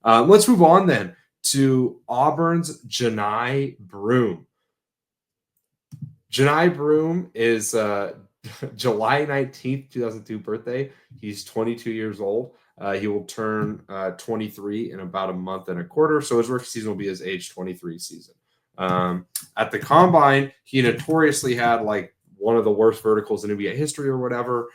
Let's move on then to Auburn's Johni Broome. Johni Broome is July 19th, 2002 birthday. He's 22 years old. He will turn 23 in about a month and a quarter. So his rookie season will be his age 23 season. At the combine, he notoriously had like one of the worst verticals in NBA history or whatever,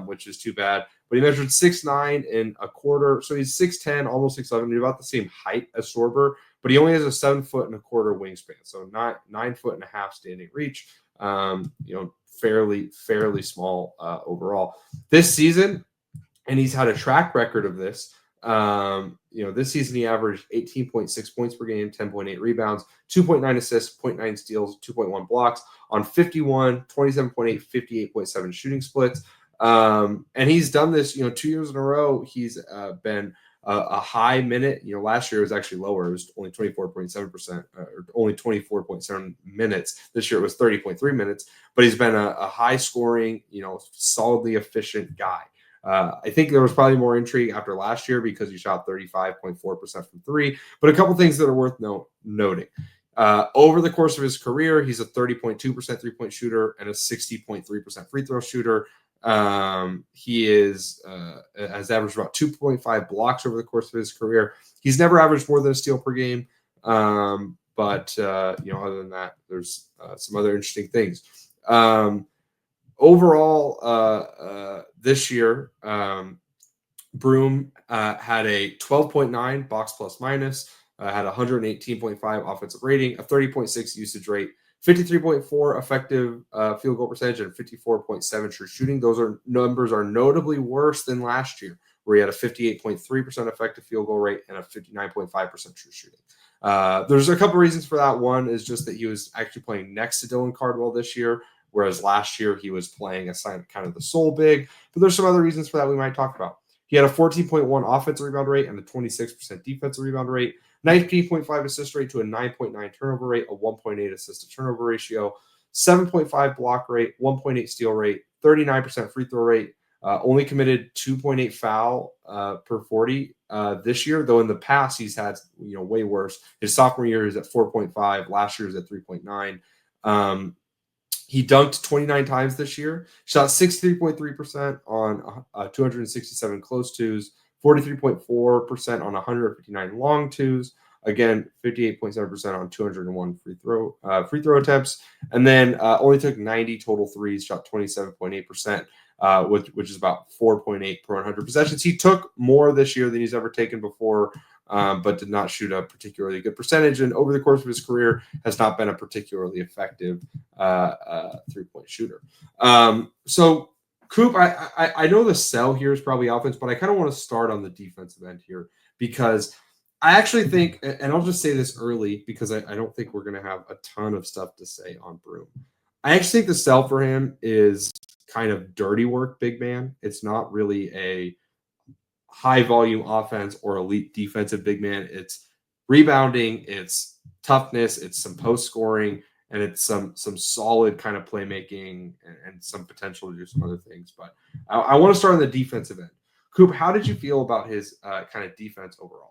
which is too bad. But he measured 6'9" and a quarter. So he's 6'10", almost 6'11". He's about the same height as Sorber, but he only has a 7 foot and a quarter wingspan. So not 9 foot and a half standing reach. Fairly small overall. This season, and he's had a track record of this. This season he averaged 18.6 points per game, 10.8 rebounds, 2.9 assists, 0.9 steals, 2.1 blocks on 51, 27.8, 58.7 shooting splits. And he's done this, 2 years in a row. He's been a high minute. Last year it was actually lower. It was only 24.7%, or only 24.7 minutes. This year it was 30.3 minutes. But he's been a high scoring, solidly efficient guy. I think there was probably more intrigue after last year because he shot 35.4% from three. But a couple things that are worth noting. Over the course of his career, he's a 30.2% three-point shooter and a 60.3% free throw shooter. He has averaged about 2.5 blocks over the course of his career. He's never averaged more than a steal per game. But other than that, there's some other interesting things. Overall, this year, Broome had a 12.9 box plus minus, had 118.5 offensive rating, a 30.6 usage rate, 53.4 effective field goal percentage, and 54.7 true shooting. Those numbers are notably worse than last year, where he had a 58.3% effective field goal rate and a 59.5% true shooting. There's a couple reasons for that. One is just that he was actually playing next to Dylan Cardwell this year, whereas last year he was playing a kind of the sole big. But there's some other reasons for that we might talk about. He had a 14.1 offensive rebound rate and a 26% defensive rebound rate, 19.5 assist rate to a 9.9 turnover rate, a 1.8 assist to turnover ratio, 7.5 block rate, 1.8 steal rate, 39% free throw rate, only committed 2.8 foul per 40 this year, though in the past he's had way worse. His sophomore year is at 4.5, last year is at 3.9. He dunked 29 times this year, shot 63.3% on 267 close twos, 43.4% on 159 long twos. Again, 58.7% on 201 free throw attempts, and then only took 90 total threes, shot 27.8%, which is about 4.8 per 100 possessions. He took more this year than he's ever taken before, but did not shoot a particularly good percentage. And over the course of his career, has not been a particularly effective three-point shooter. So, Coop, I know the sell here is probably offense, but I kind of want to start on the defensive end here because I actually think, and I'll just say this early because I don't think we're going to have a ton of stuff to say on Broome. I actually think the sell for him is kind of dirty work, big man. It's not really a high volume offense or elite defensive big man. It's rebounding, it's toughness, it's some post scoring, and it's some solid kind of playmaking and some potential to do some other things. But I want to start on the defensive end. Coop, how did you feel about his kind of defense overall?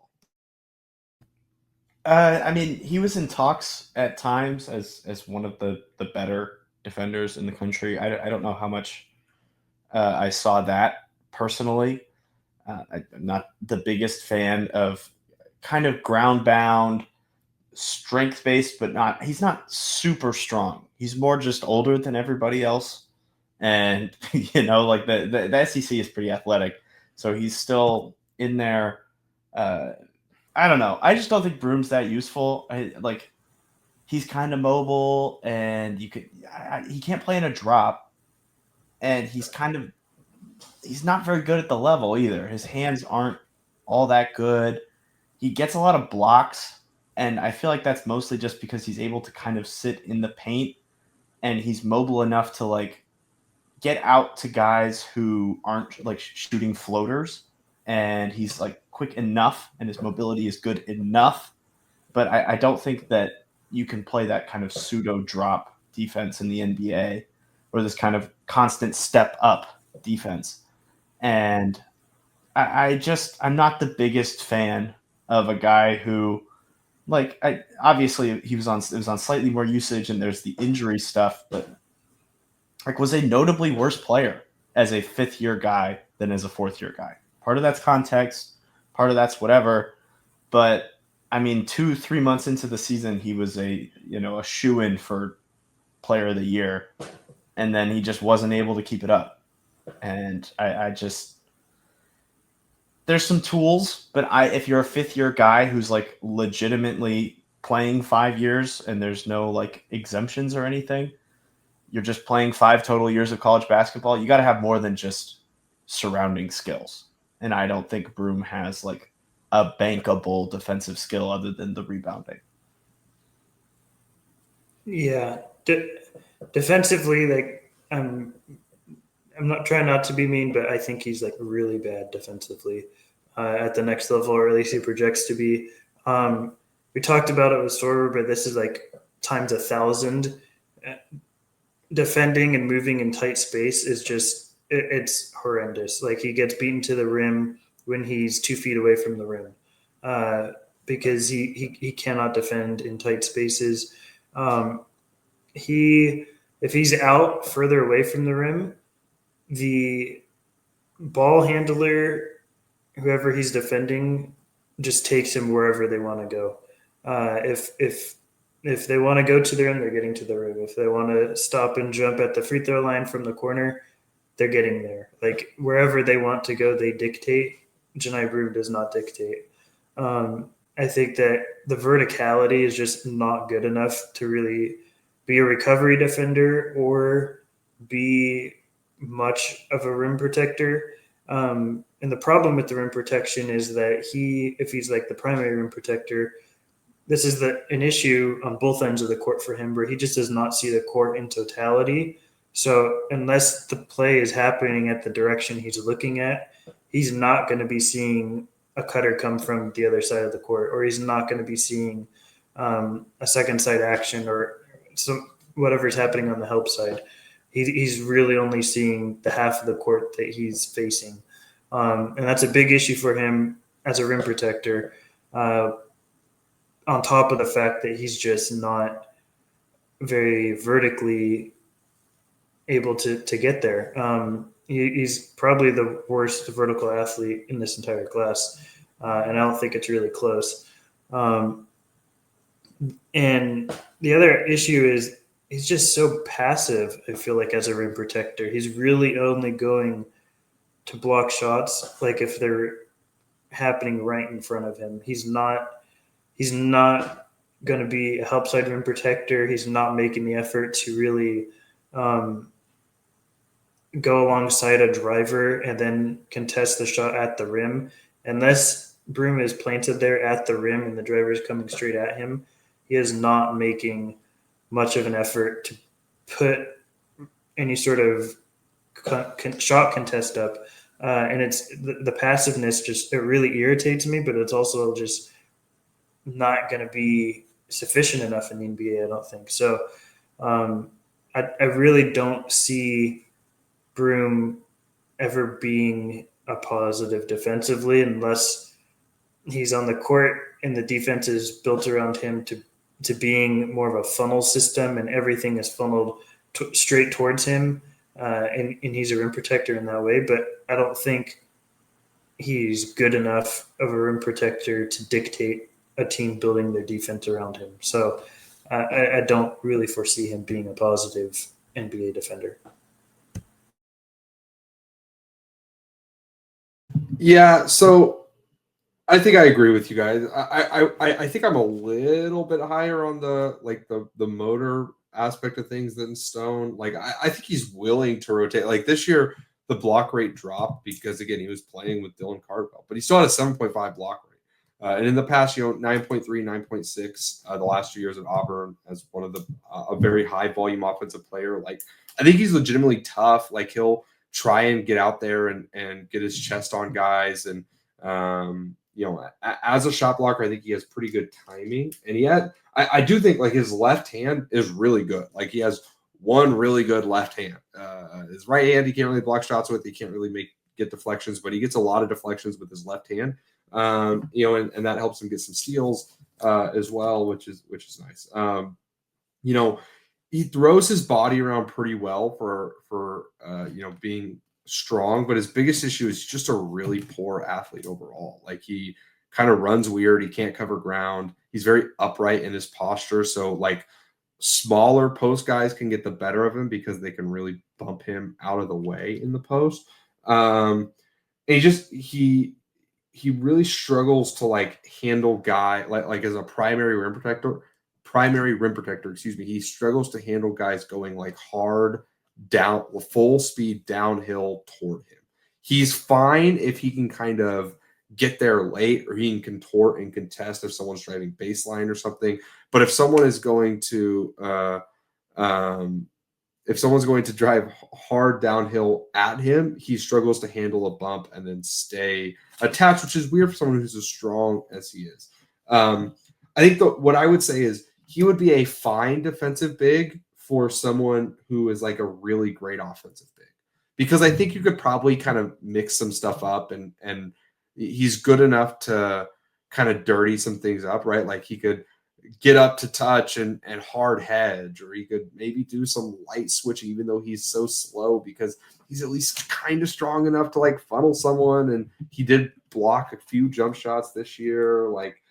He was in talks at times as one of the better defenders in the country. I don't know how much I saw that personally. I'm not the biggest fan of kind of ground bound, strength based, but he's not super strong. He's more just older than everybody else. And, like the SEC is pretty athletic. So he's still in there. I don't know. I just don't think Broome's that useful. He's kind of mobile and he can't play in a drop. And he's not very good at the level either. His hands aren't all that good. He gets a lot of blocks, and I feel like that's mostly just because he's able to kind of sit in the paint, and he's mobile enough to get out to guys who aren't shooting floaters, and he's quick enough, and his mobility is good enough. But I don't think that you can play that kind of pseudo drop defense in the NBA, or this kind of constant step up defense. And I'm not the biggest fan of a guy who, like, obviously it was on slightly more usage, and there's the injury stuff, but like was a notably worse player as a 5th-year guy than as a 4th-year guy. Part of that's context, part of that's whatever, but I mean, 2-3 months into the season, he was a shoe-in for player of the year, and then he just wasn't able to keep it up. And I just, there's some tools, but if you're a 5th-year guy who's like legitimately playing 5 years and there's no like exemptions or anything, you're just playing 5 total years of college basketball, you got to have more than just surrounding skills. And I don't think Broome has like a bankable defensive skill other than the rebounding. Yeah. Defensively, like, I'm not trying not to be mean, but I think he's like really bad defensively at the next level, or at least he projects to be. We talked about it with Sorber, but this is like times 1,000. Defending and moving in tight space is just, it's horrendous. Like, he gets beaten to the rim when he's 2 feet away from the rim because he cannot defend in tight spaces. If he's out further away from the rim, the ball handler, whoever he's defending, just takes him wherever they want to go. If they want to go to the rim, they're getting to the rim. If they want to stop and jump at the free throw line from the corner, they're getting there. Like, wherever they want to go, they dictate. Johni Broome does not dictate. I think that the verticality is just not good enough to really be a recovery defender or be much of a rim protector. And the problem with the rim protection is that if he's like the primary rim protector, this is an issue on both ends of the court for him, where he just does not see the court in totality. So unless the play is happening at the direction he's looking at, he's not going to be seeing a cutter come from the other side of the court, or he's not going to be seeing a second side action or whatever's happening on the help side. He's really only seeing the half of the court that he's facing. And that's a big issue for him as a rim protector, on top of the fact that he's just not very vertically able to get there. He's probably the worst vertical athlete in this entire class, and I don't think it's really close. And the other issue is he's just so passive, I feel like, as a rim protector. He's really only going to block shots like if they're happening right in front of him. He's not going to be a help side rim protector. He's not making the effort to really go alongside a driver and then contest the shot at the rim. Unless Broome is planted there at the rim and the driver is coming straight at him, he is not making much of an effort to put any sort of shot contest up. And it's the passiveness, just, it really irritates me, but it's also just not going to be sufficient enough in the NBA, I don't think. So I really don't see Broome ever being a positive defensively unless he's on the court and the defense is built around him to being more of a funnel system and everything is funneled straight towards him. And he's a rim protector in that way, but I don't think he's good enough of a rim protector to dictate a team building their defense around him. So I don't really foresee him being a positive NBA defender. Yeah, so I think I agree with you guys. I think I'm a little bit higher on the motor aspect of things than Stone. Like, I think he's willing to rotate. Like, this year, the block rate dropped because, again, he was playing with Dylan Cardwell, but he still had a 7.5 block rate. And in the past, 9.3, 9.6, the last 2 years at Auburn as one of a very high volume offensive player. Like, I think he's legitimately tough. Like, he'll try and get out there and get his chest on guys. And, as a shot blocker, I think he has pretty good timing. And I do think, like, his left hand is really good. Like, he has one really good left hand. His right hand, he can't really block shots with. He can't really get deflections, but he gets a lot of deflections with his left hand. And that helps him get some steals as well, which is nice. He throws his body around pretty well for being strong, but his biggest issue is just a really poor athlete overall. Like, he kind of runs weird. He can't cover ground. He's very upright in his posture. So, like, smaller post guys can get the better of him because they can really bump him out of the way in the post. And he really struggles to like handle guy like as a primary rim protector. He struggles to handle guys going like hard down, full speed downhill toward him. He's fine if he can kind of get there late, or he can contort and contest if someone's driving baseline or something. But if someone is going to drive hard downhill at him, he struggles to handle a bump and then stay attached, which is weird for someone who's as strong as he is. I think what I would say is he would be a fine defensive big for someone who is like a really great offensive big, because I think you could probably kind of mix some stuff up, and he's good enough to kind of dirty some things up, right? Like, he could get up to touch and hard hedge, or he could maybe do some light switching, even though he's so slow, because he's at least kind of strong enough to like funnel someone. And he did block a few jump shots this year. Like,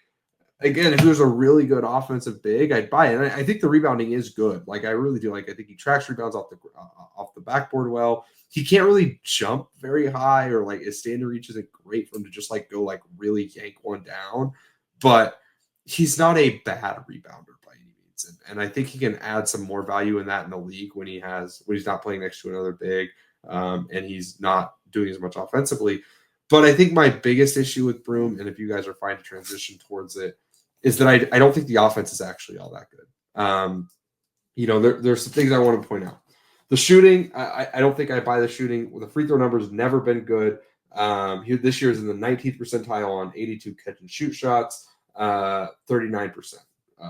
again, if there's a really good offensive big, I'd buy it. And I think the rebounding is good. Like, I really do. Like, I think he tracks rebounds off the backboard well. He can't really jump very high, or like his standing reach isn't great for him to just like go like really yank one down, but he's not a bad rebounder by any means. And I think he can add some more value in that in the league when he's not playing next to another big, and he's not doing as much offensively. But I think my biggest issue with Broome, and if you guys are fine to transition towards it, is that I don't think the offense is actually all that good. There's some things I want to point out. The shooting, I don't think I buy the shooting. The free throw number has never been good. This year is in the 19th percentile on 82 catch and shoot shots, 39%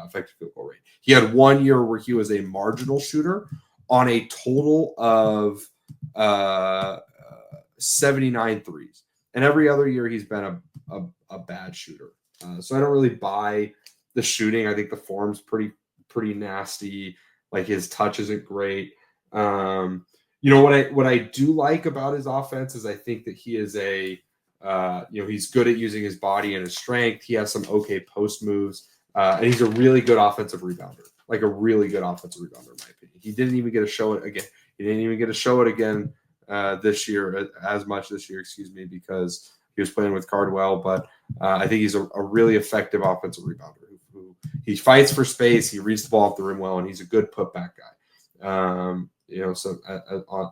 effective field goal rate. He had 1 year where he was a marginal shooter on a total of 79 threes. And every other year he's been a bad shooter. So I don't really buy the shooting. I think the form's pretty nasty. Like, his touch isn't great. What I do like about his offense is I think that he is he's good at using his body and his strength. He has some okay post moves, and he's a really good offensive rebounder, in my opinion. He didn't even get to show it again. This year, because he was playing with Cardwell. But I think he's a really effective offensive rebounder who he fights for space. He reads the ball off the rim well, and he's a good putback guy. So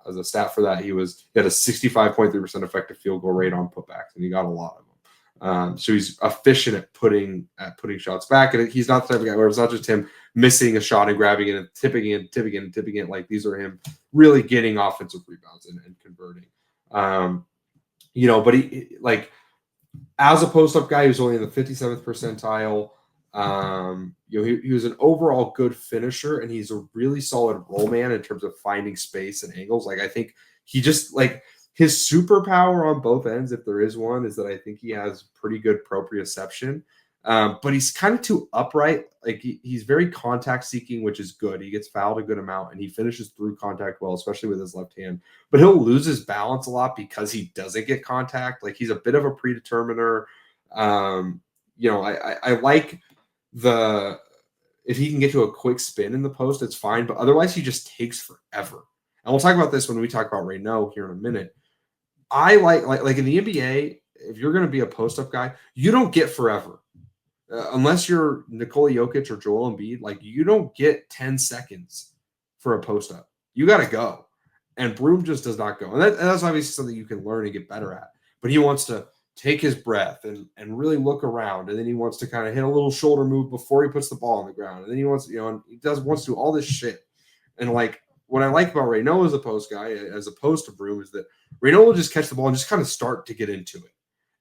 as a stat for that, he had a 65.3% effective field goal rate on putbacks, and he got a lot of them. So he's efficient at putting shots back, and he's not the type of guy where it's not just him missing a shot and grabbing it and tipping it. Like, these are him really getting offensive rebounds and converting. But he, like, as a post-up guy, he was only in the 57th percentile. He was an overall good finisher, and he's a really solid roll man in terms of finding space and angles. Like, I think he just, like, his superpower on both ends, if there is one, is that I think he has pretty good proprioception. But he's kind of too upright. Like, he's very contact seeking, which is good. He gets fouled a good amount, and he finishes through contact well, especially with his left hand. But he'll lose his balance a lot because he doesn't get contact. Like, he's a bit of a predeterminer. I like if he can get to a quick spin in the post, it's fine. But otherwise, he just takes forever. And we'll talk about this when we talk about Raynaud here in a minute. I like in the NBA, if you're going to be a post-up guy, you don't get forever. Unless you're Nikola Jokic or Joel Embiid, like, you don't get 10 seconds for a post-up. You got to go. And Broome just does not go. And that's obviously something you can learn and get better at. But he wants to take his breath and really look around. And then he wants to kind of hit a little shoulder move before he puts the ball on the ground. And then he wants, and he wants to do all this shit. And, like, what I like about Raynaud as a post guy, as opposed to Broome, is that Raynaud will just catch the ball and just kind of start to get into it.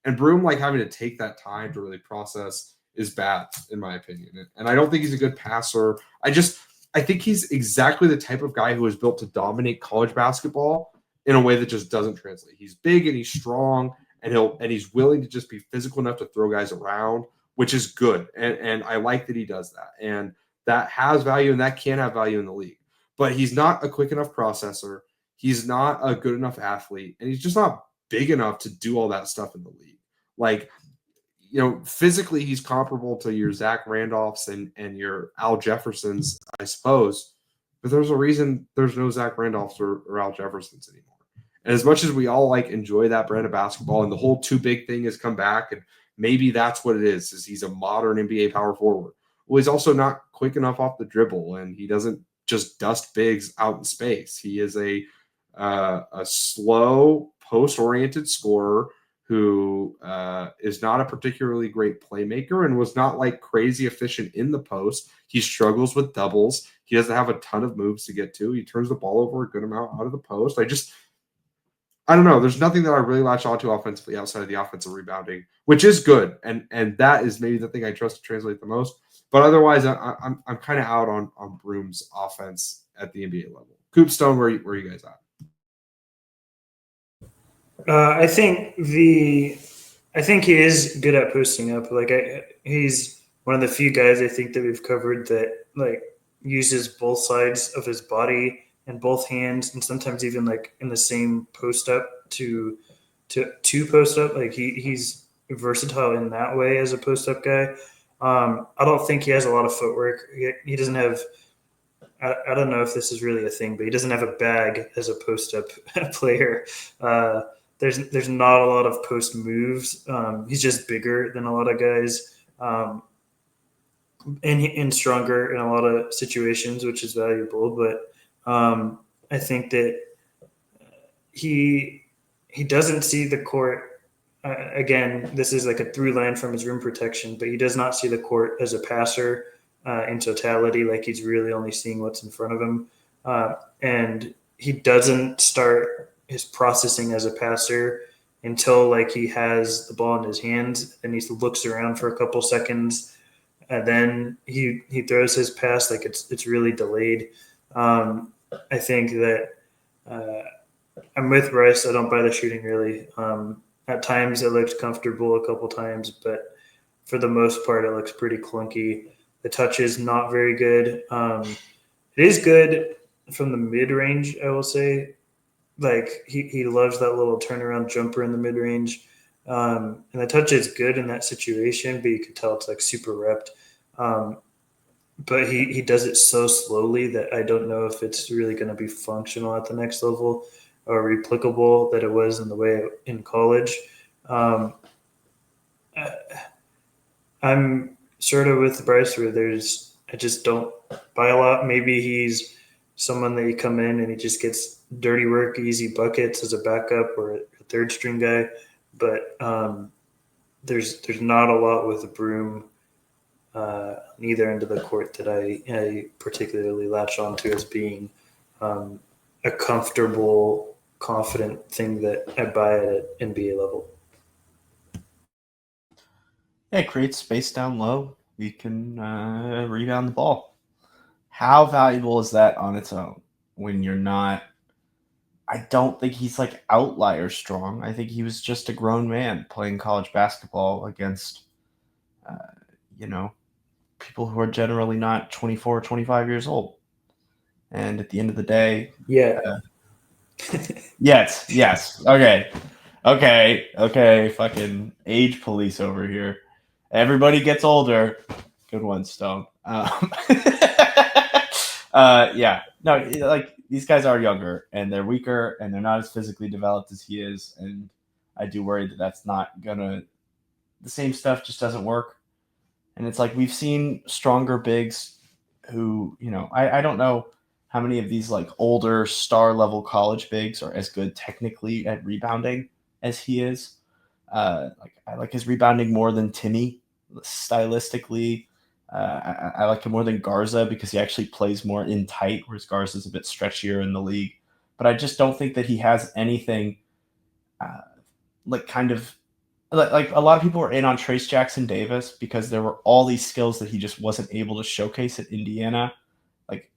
And Broome, like, having to take that time to really process is bad, in my opinion. And I don't think he's a good passer. I think he's exactly the type of guy who is built to dominate college basketball in a way that just doesn't translate. He's big and he's strong, and he's willing to just be physical enough to throw guys around, which is good. And I like that he does that. And that has value, and that can have value in the league. But he's not a quick enough processor. He's not a good enough athlete, and he's just not big enough to do all that stuff in the league. Like, physically he's comparable to your Zach Randolphs and your Al Jeffersons, I suppose. But there's a reason there's no Zach Randolphs or Al Jeffersons anymore. And as much as we all enjoy that brand of basketball, and the whole too big thing has come back, and maybe that's what it is he's a modern NBA power forward. Well, he's also not quick enough off the dribble, and he doesn't just dust bigs out in space. He is a slow, post-oriented scorer who is not a particularly great playmaker and was not crazy efficient in the post. He struggles with doubles. He doesn't have a ton of moves to get to. He turns the ball over a good amount out of the post. I don't know. There's nothing that I really latch onto offensively outside of the offensive rebounding, which is good. And that is maybe the thing I trust to translate the most. But otherwise, I'm kind of out on Broome's offense at the NBA level. Coop Stone, where are you guys at? I think he is good at posting up. He's one of the few guys I think that we've covered that uses both sides of his body and both hands, and sometimes even in the same post up to post up. He's versatile in that way as a post up guy. I don't think he has a lot of footwork. He doesn't have. I don't know if this is really a thing, but he doesn't have a bag as a post up player. There's not a lot of post moves. He's just bigger than a lot of guys, and stronger in a lot of situations, which is valuable. But I think that he doesn't see the court. Again, this is a through line from his rim protection, but he does not see the court as a passer in totality. He's really only seeing what's in front of him, and he doesn't start his processing as a passer until he has the ball in his hands, and he looks around for a couple seconds, and then he throws his pass. It's really delayed. I think that I'm with Bryce. I don't buy the shooting really. At times it looked comfortable a couple times, but for the most part it looks pretty clunky. The touch is not very good. It is good from the mid-range, I will say. He loves that little turnaround jumper in the mid-range. And the touch is good in that situation, but you can tell it's super repped. But he does it so slowly that I don't know if it's really going to be functional at the next level or replicable that it was in the way in college. I'm sort of with Bryce where I just don't buy a lot. Maybe he's someone that you come in and he just gets dirty work, easy buckets as a backup or a third string guy. But there's not a lot with Broome on either end of the court that I particularly latch onto as being a comfortable, confident thing that I buy at an NBA level. Yeah, it creates space down low. You can rebound the ball. How valuable is that on its own when you're not? I don't think he's outlier strong. I think he was just a grown man playing college basketball against, people who are generally not 24 or 25 years old. And at the end of the day, yeah. Yes. Okay. Fucking age police over here. Everybody gets older. Good one, Stone. Yeah. No, these guys are younger and they're weaker and they're not as physically developed as he is. And I do worry that that's not the same stuff just doesn't work. And it's we've seen stronger bigs who, I don't know how many of these older star level college bigs are as good technically at rebounding as he is. I like his rebounding more than Timmy stylistically. I like him more than Garza because he actually plays more in tight, whereas Garza's a bit stretchier in the league. But I just don't think that he has anything a lot of people were in on Trace Jackson Davis because there were all these skills that he just wasn't able to showcase at Indiana,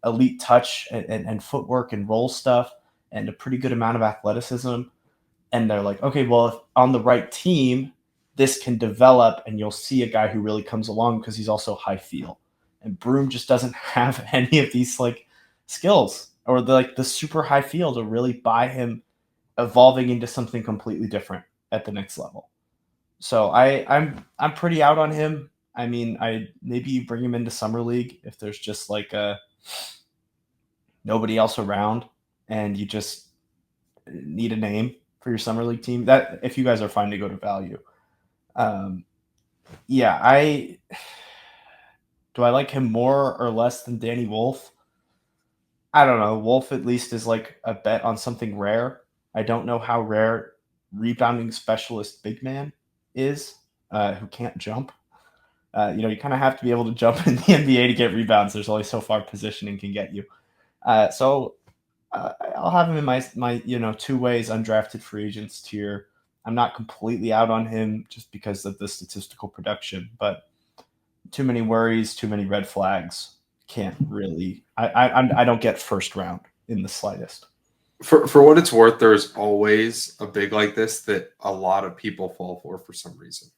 elite touch and footwork and roll stuff and a pretty good amount of athleticism. And they're like, okay, well, if on the right team, this can develop and you'll see a guy who really comes along because he's also high feel. And Broome just doesn't have any of these like skills or the super high feel to really buy him evolving into something completely different at the next level. So I'm pretty out on him. I mean, maybe you bring him into summer league if there's just like nobody else around and you just need a name for your summer league team. That if you guys are fine to go to value. Yeah, do I like him more or less than Danny Wolf? I don't know. Wolf at least is like a bet on something rare. I don't know how rare rebounding specialist big man is who can't jump. You kind of have to be able to jump in the NBA to get rebounds. There's only so far positioning can get you. So I'll have him in my two ways undrafted free agents tier. I'm not completely out on him just because of the statistical production, but too many worries, too many red flags. Can't really. I don't get first round in the slightest. For what it's worth, there's always a big like this that a lot of people fall for some reason.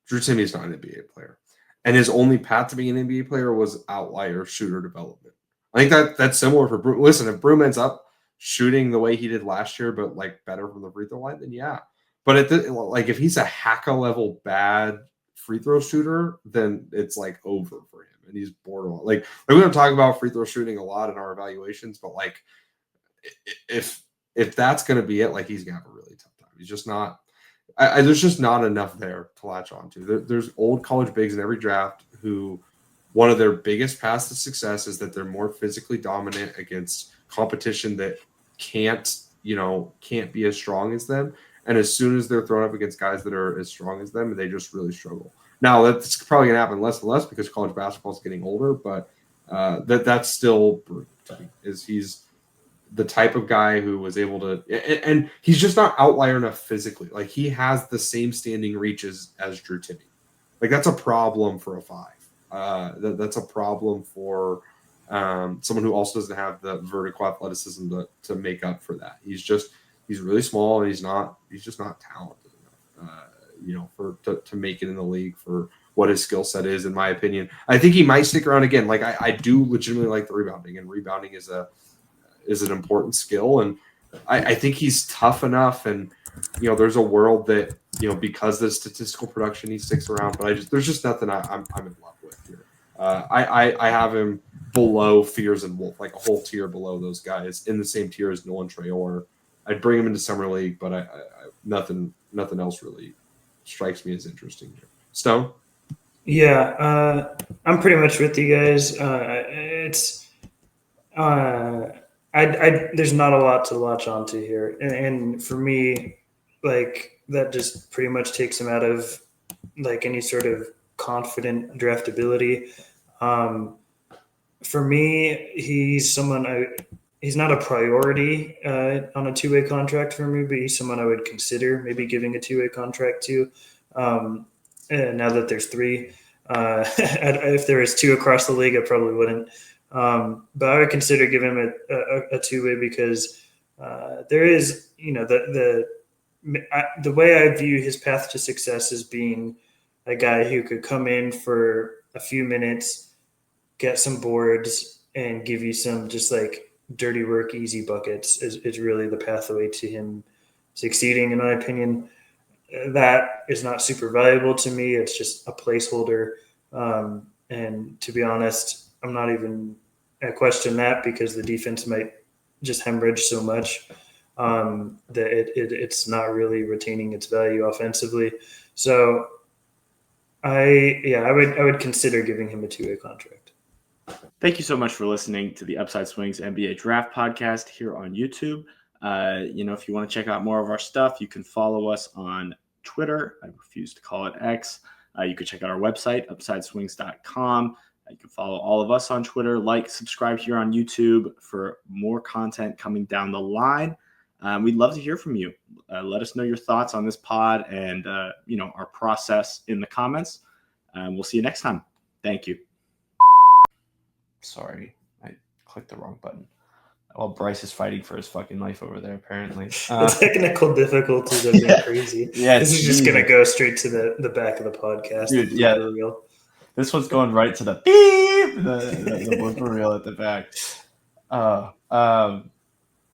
Drew Timme's not an NBA player, and his only path to being an NBA player was outlier shooter development. I think that's similar for Broome. Listen, if Broome ends up shooting the way he did last year, but like better from the free throw line, then yeah. But if he's a Haka level bad free throw shooter, then it's like over for him, and he's borderline. Like we don't talk about free throw shooting a lot in our evaluations, but like if that's going to be it, like he's gonna have a really tough time. He's just not. There's just not enough there to latch onto. There's old college bigs in every draft who one of their biggest paths to success is that they're more physically dominant against competition that can't be as strong as them. And as soon as they're thrown up against guys that are as strong as them, they just really struggle. Now that's probably going to happen less and less because college basketball is getting older, but that's still he's the type of guy who was able to, and he's just not outlier enough physically. Like he has the same standing reach as Drew Timme. Like that's a problem for a five. That's a problem for someone who also doesn't have the vertical athleticism to make up for that. He's really small and he's just not talented enough, to make it in the league for what his skill set is, in my opinion. I think he might stick around again. Like I do legitimately like the rebounding, and rebounding is an important skill. And I think he's tough enough. And, there's a world that, because of the statistical production, he sticks around, but there's just nothing I'm in love with here. I have him below Fears and Wolf, like a whole tier below those guys, in the same tier as Nolan Traore. I'd bring him into summer league, but I nothing else really strikes me as interesting here. Stone? Yeah, I'm pretty much with you guys. There's not a lot to latch onto here, and for me, like that just pretty much takes him out of like any sort of confident draftability. For me, he's not a priority on a two-way contract for me, but he's someone I would consider maybe giving a two-way contract to. Now that there's three, if there was two across the league, I probably wouldn't. But I would consider giving him a two-way because there is, the way I view his path to success as being a guy who could come in for a few minutes, get some boards, and give you some just like dirty work, easy buckets is really the pathway to him succeeding, in my opinion. That is not super valuable to me. It's just a placeholder. And to be honest, I'm not even I question that because the defense might just hemorrhage so much that it's not really retaining its value offensively. So I would consider giving him a two-way contract. Thank you so much for listening to the Upside Swings NBA Draft Podcast here on YouTube. If you want to check out more of our stuff, you can follow us on Twitter. I refuse to call it X. You can check out our website, upsideswings.com. You can follow all of us on Twitter, subscribe here on YouTube for more content coming down the line. We'd love to hear from you. Let us know your thoughts on this pod and, our process in the comments. We'll see you next time. Thank you. Sorry, I clicked the wrong button. Well, Bryce is fighting for his fucking life over there, apparently. The technical difficulties have been crazy. Yeah, This is just gonna go straight to the back of the podcast. Dude, the yeah. blooper reel. This one's going right to the beep, the blooper reel at the back.